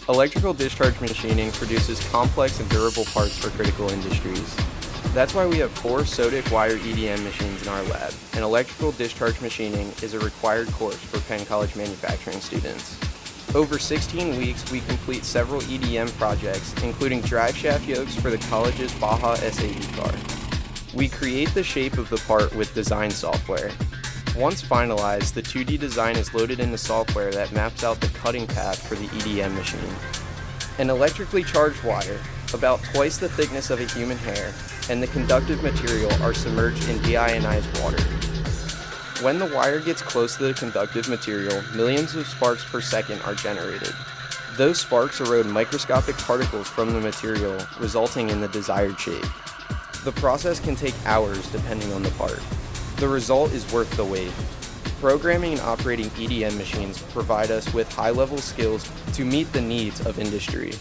Electrical discharge machining produces complex and durable parts for critical industries. That's why we have 4 Sodic wire EDM machines in our lab, and electrical discharge machining is a required course for Penn College manufacturing students. Over 16 weeks, we complete several EDM projects, including drive shaft yokes for the college's Baja SAE car. We create the shape of the part with design software. Once finalized, the 2D design is loaded into software that maps out the cutting path for the EDM machine. An electrically charged wire, about twice the thickness of a human hair, and the conductive material are submerged in deionized water. When the wire gets close to the conductive material, millions of sparks per second are generated. Those sparks erode microscopic particles from the material, resulting in the desired shape. The process can take hours depending on the part. The result is worth the wait. Programming and operating EDM machines provide us with high-level skills to meet the needs of industry.